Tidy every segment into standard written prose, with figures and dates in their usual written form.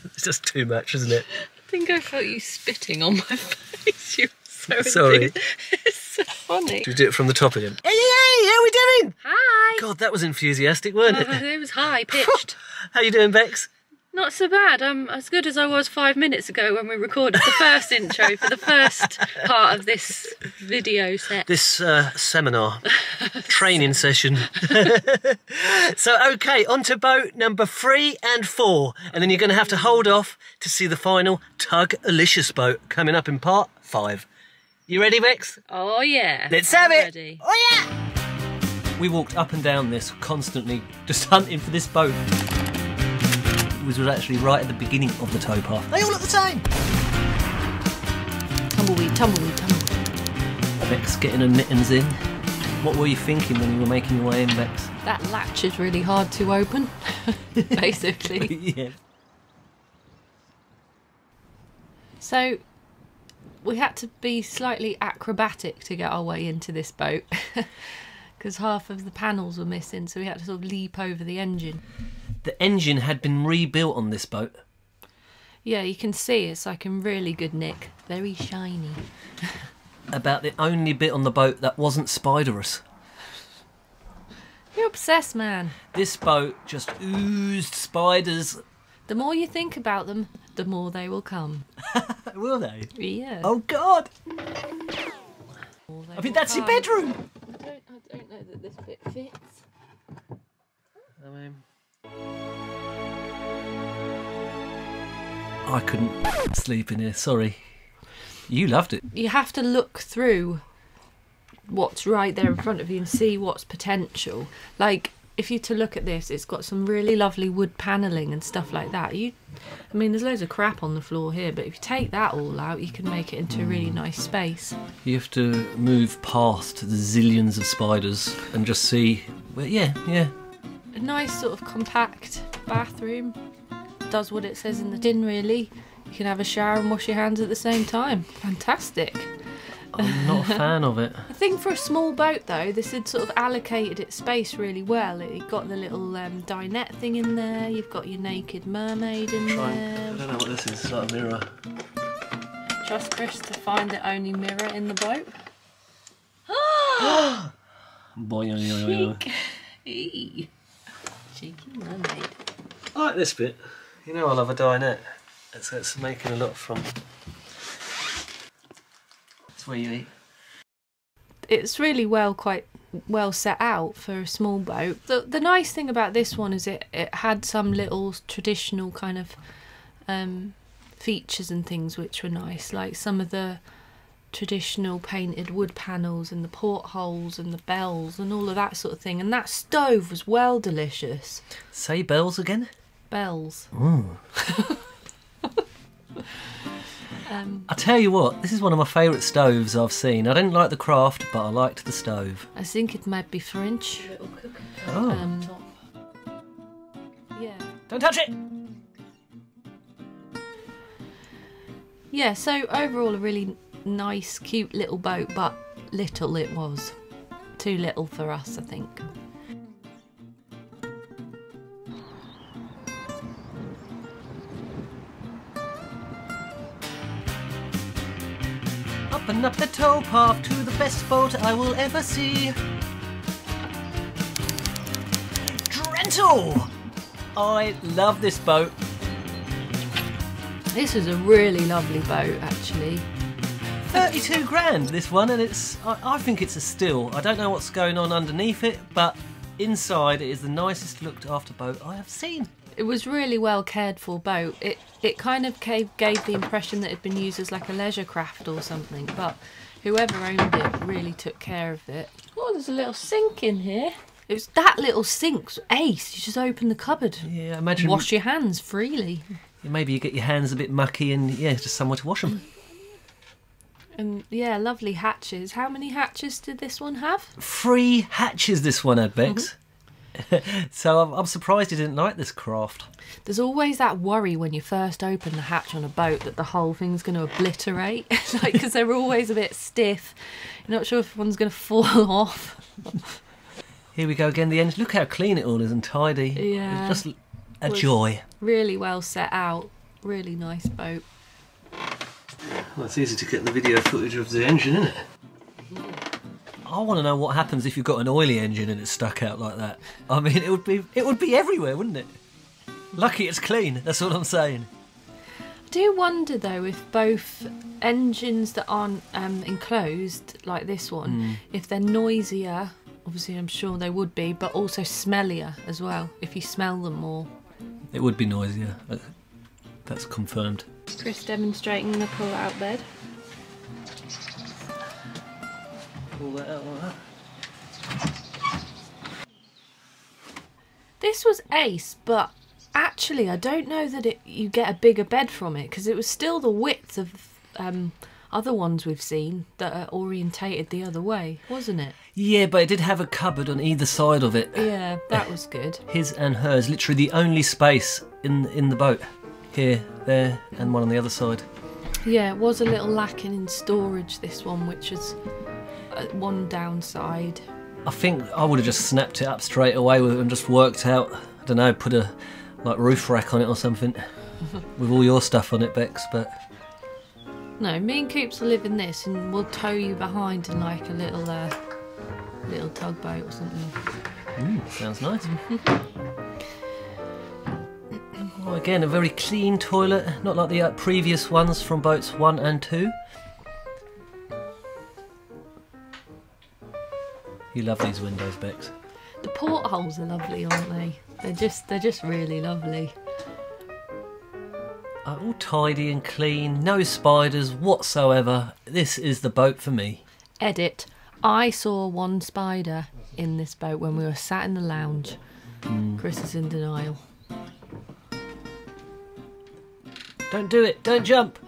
It's just too much, isn't it? I think I felt you spitting on my face. You were so Sorry. It's so funny. Should we do it from the top again? Hey, how we doing? Hi. God, that was enthusiastic, weren't it? It was high pitched. How you doing, Bex? Not so bad. I'm as good as I was 5 minutes ago when we recorded the first intro for the first part of this video set. This seminar, training session. So, okay, on to boat number 3 and 4. And then you're going to have to hold off to see the final Tug-alicious boat coming up in part 5. You ready, Bex? Oh, yeah. Let's have it. Ready. Oh, yeah. We walked up and down this constantly, just hunting for this boat. It was actually right at the beginning of the towpath. They all look the same. Tumbleweed, tumbleweed, tumbleweed. Bex getting her mittens in. What were you thinking when you were making your way in, Bex? That latch is really hard to open, basically. Yeah. So, we had to be slightly acrobatic to get our way into this boat, because half of the panels were missing, so we had to sort of leap over the engine. The engine had been rebuilt on this boat. Yeah, you can see it's like in really good nick. Very shiny. About the only bit on the boat that wasn't spiderous. You're obsessed, man. This boat just oozed spiders. The more you think about them, the more they will come. Will they? Yeah. Oh, God. I think that's your bedroom. I don't know that this bit fits. I mean, I couldn't sleep in here, sorry. You loved it. You have to look through what's right there in front of you and see what's potential. Like, if you to look at this, it's got some really lovely wood panelling and stuff like that. I mean, there's loads of crap on the floor here, but if you take that all out, you can make it into a really nice space. You have to move past the zillions of spiders and just see, well, yeah. A nice sort of compact bathroom. Does what it says in the tin, really. You can have a shower and wash your hands at the same time. Fantastic. I'm not a fan of it. I think for a small boat, though, this had sort of allocated its space really well. You've got the little dinette thing in there. You've got your naked mermaid in there. I don't know what this is. It's like a mirror. Trust Chris to find the only mirror in the boat. Boy, Chic. Cheeky mermaid. I like this bit. You know I love a dinette. It's making a lot from. It's where you eat. It's really quite well set out for a small boat. The nice thing about this one is it had some little traditional kind of features and things which were nice, like some of the traditional painted wood panels and the portholes and the bells and all of that sort of thing. And that stove was well delicious. Say bells again? Bells. Ooh. I tell you what, this is one of my favourite stoves I've seen. I didn't like the craft, but I liked the stove. I think it might be French. Oh. Yeah. Don't touch it! Yeah, so overall a really nice, cute little boat, but little it was. Too little for us, I think. Up and up the towpath to the best boat I will ever see. Drental! I love this boat. This is a really lovely boat, actually. 32 grand this one, and I think it's a still. I don't know what's going on underneath it, but inside it is the nicest looked after boat I have seen. It was really well cared for boat. It kind of gave the impression that it had been used as like a leisure craft or something, but whoever owned it really took care of it. Oh, there's a little sink in here. It was that little sink's ace. You just open the cupboard. Yeah, imagine. Wash your hands freely. Maybe you get your hands a bit mucky and yeah, just somewhere to wash them. And yeah, lovely hatches. How many hatches did this one have? 3 hatches this one had, Bex. So I'm surprised you didn't like this craft. There's always that worry when you first open the hatch on a boat that the whole thing's going to obliterate, like, because they're always a bit stiff. You're not sure if one's going to fall off. Here we go again, the engine. Look how clean it all is and tidy. Yeah. It's just a joy. Really well set out. Really nice boat. Well, it's easy to get the video footage of the engine, isn't it? I want to know what happens if you've got an oily engine and it's stuck out like that. I mean, it would be everywhere, wouldn't it? Lucky it's clean, that's all I'm saying. I do wonder though if both engines that aren't enclosed, like this one, if they're noisier, obviously I'm sure they would be, but also smellier as well, if you smell them more. It would be noisier, that's confirmed. Chris demonstrating the pull-out bed. Pull that out like that. This was ace, but actually I don't know that you get a bigger bed from it, because it was still the width of other ones we've seen that are orientated the other way, wasn't it? Yeah, but it did have a cupboard on either side of it. Yeah, that was good. His and hers, literally the only space in the boat. Here, there, and one on the other side. Yeah, it was a little lacking in storage, this one, which is one downside. I think I would have just snapped it up straight away with it and just worked out, I don't know, put a roof rack on it or something with all your stuff on it, Bex, but... No, me and Coops will live in this and we'll tow you behind in like a little tugboat or something. Sounds nice. Oh, again, a very clean toilet, not like the previous ones from boats 1 and 2. You love these windows, Bex. The portholes are lovely, aren't they? They're just really lovely. All tidy and clean, no spiders whatsoever. This is the boat for me. Edit. I saw one spider in this boat when we were sat in the lounge. Chris is in denial. Don't do it, don't jump.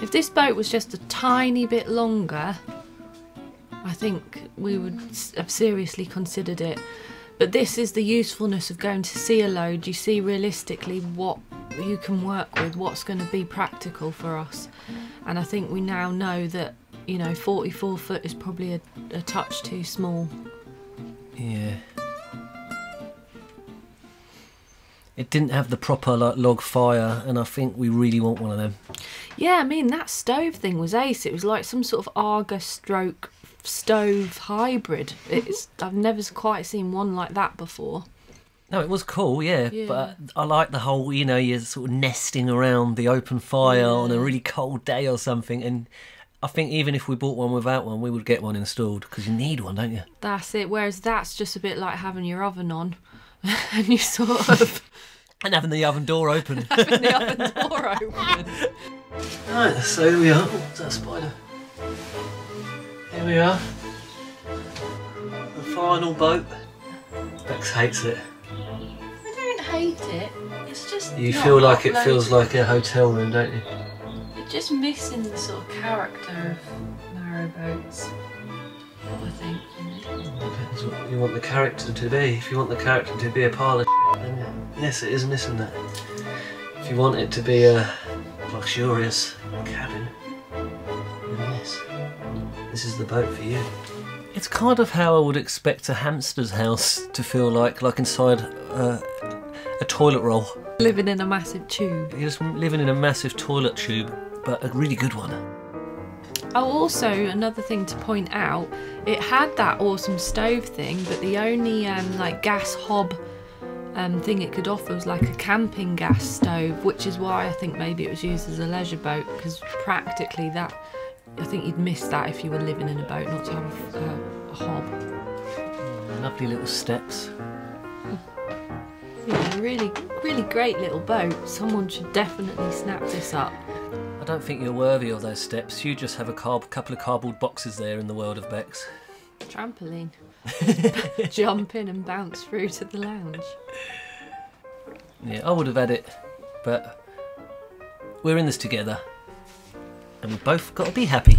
If this boat was just a tiny bit longer, I think we would have seriously considered it. But this is the usefulness of going to sea a load. You see realistically what you can work with, what's going to be practical for us. And I think we now know that, you know, 44 foot is probably a touch too small. Yeah. It didn't have the proper log fire, and I think we really want one of them. Yeah, I mean, that stove thing was ace. It was like some sort of Argus stroke stove hybrid. I've never quite seen one like that before. No, it was cool, yeah. But I like the whole, you know, you're sort of nesting around the open fire on a really cold day or something, and I think even if we bought one without one, we would get one installed, because you need one, don't you? That's it, whereas that's just a bit like having your oven on, and you sort of... And having the oven door open. Having the oven door open. Right, so here we are. Oh, what's that spider? Here we are. The final boat. Bex hates it. I don't hate it. It's just... You feel like it feels like a hotel room, don't you? It's just missing the sort of character of narrowboats, I think. Depends what you want the character to be. If you want the character to be a pile of then yes, it is missing that. If you want it to be a luxurious cabin, then yes, this is the boat for you. It's kind of how I would expect a hamster's house to feel like inside a toilet roll. Living in a massive tube. You're just living in a massive toilet tube, but a really good one. Oh, also, another thing to point out, it had that awesome stove thing, but the only like gas hob thing it could offer was like a camping gas stove, which is why I think maybe it was used as a leisure boat, because practically that, I think you'd miss that if you were living in a boat, not to have a hob. Lovely little steps. Yeah, really, really great little boat. Someone should definitely snap this up. I don't think you're worthy of those steps. You just have a couple of cardboard boxes there in the world of Bex. Trampoline. Jump in and bounce through to the lounge. Yeah, I would have had it, but we're in this together, and we've both got to be happy.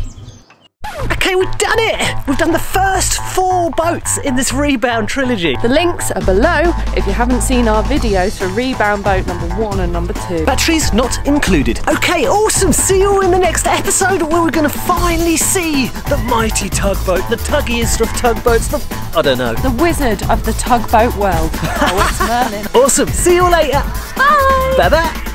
Okay, we've done it! We've done the first 4 boats in this Rebound trilogy. The links are below if you haven't seen our videos for Rebound boat number 1 and number 2. Batteries not included. Okay, awesome. See you all in the next episode where we're going to finally see the mighty tugboat, the tuggiest of tugboats, I don't know. The wizard of the tugboat world. Oh, it's Merlin. Awesome. See you all later. Bye. Bye-bye.